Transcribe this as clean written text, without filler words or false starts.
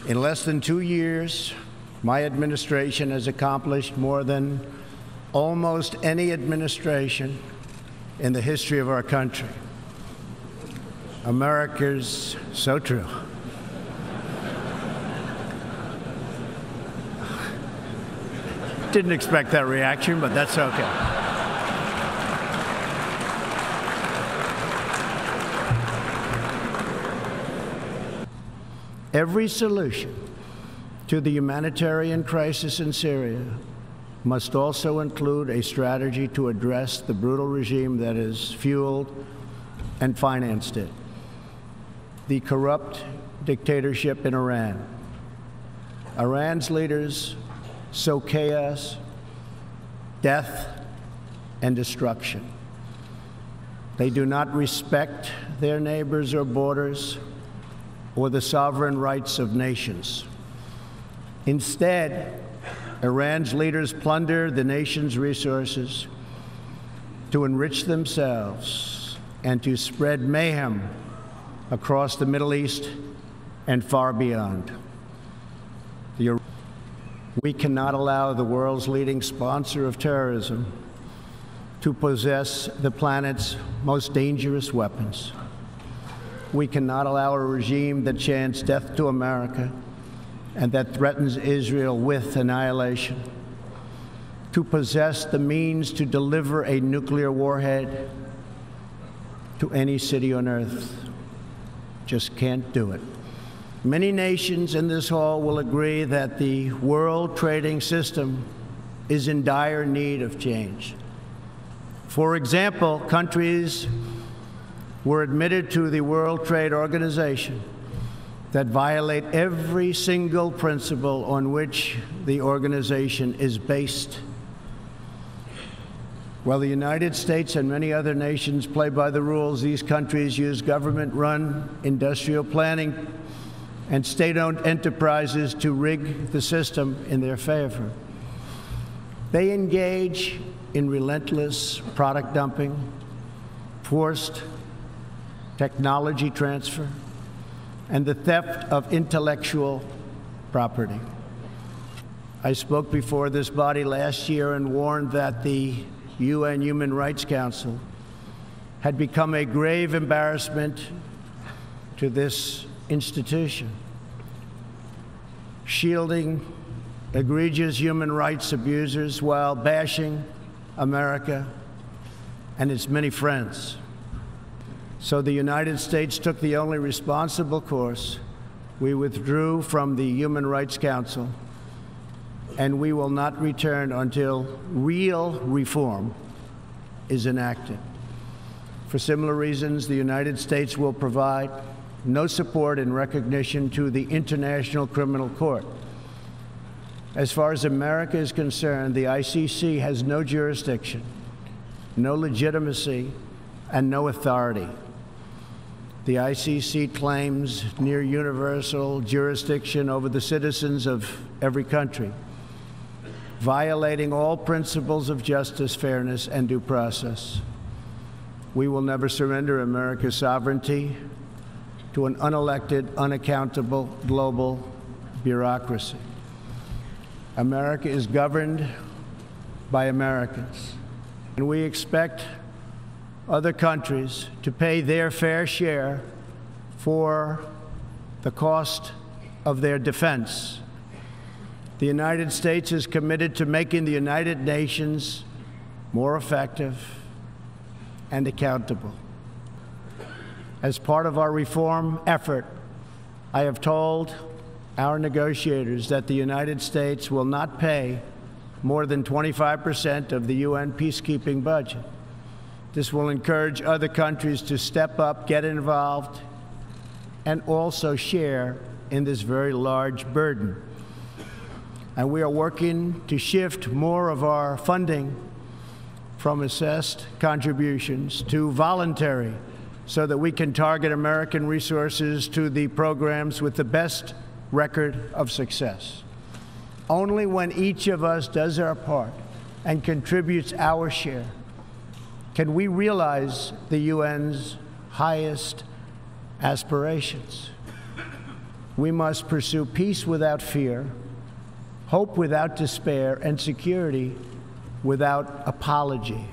In less than 2 years, my administration has accomplished more than almost any administration in the history of our country. America's so true. Didn't expect that reaction, but that's okay. Every solution to the humanitarian crisis in Syria must also include a strategy to address the brutal regime that has fueled and financed it, the corrupt dictatorship in Iran. Iran's leaders sow chaos, death, and destruction. They do not respect their neighbors or borders or the sovereign rights of nations. Instead, Iran's leaders plunder the nation's resources to enrich themselves and to spread mayhem across the Middle East and far beyond. We cannot allow the world's leading sponsor of terrorism to possess the planet's most dangerous weapons. We cannot allow a regime that chants death to America and that threatens Israel with annihilation to possess the means to deliver a nuclear warhead to any city on earth. Just can't do it. Many nations in this hall will agree that the world trading system is in dire need of change. For example, countries were admitted to the World Trade Organization that violate every single principle on which the organization is based. While the United States and many other nations play by the rules, these countries use government-run industrial planning and state-owned enterprises to rig the system in their favor. They engage in relentless product dumping, forced technology transfer, and the theft of intellectual property. I spoke before this body last year and warned that the UN Human Rights Council had become a grave embarrassment to this institution, shielding egregious human rights abusers while bashing America and its many friends. So the United States took the only responsible course. We withdrew from the Human Rights Council, and we will not return until real reform is enacted. For similar reasons, the United States will provide no support in recognition to the International Criminal Court. As far as America is concerned, the ICC has no jurisdiction, no legitimacy, and no authority. The ICC claims near universal jurisdiction over the citizens of every country, violating all principles of justice, fairness, and due process. We will never surrender America's sovereignty to an unelected, unaccountable global bureaucracy. America is governed by Americans, and we expect other countries to pay their fair share for the cost of their defense. The United States is committed to making the United Nations more effective and accountable. As part of our reform effort, I have told our negotiators that the United States will not pay more than 25% of the UN peacekeeping budget. This will encourage other countries to step up, get involved, and also share in this very large burden. And we are working to shift more of our funding from assessed contributions to voluntary, so that we can target American resources to the programs with the best record of success. Only when each of us does our part and contributes our share can we realize the UN's highest aspirations. We must pursue peace without fear, hope without despair, and security without apology.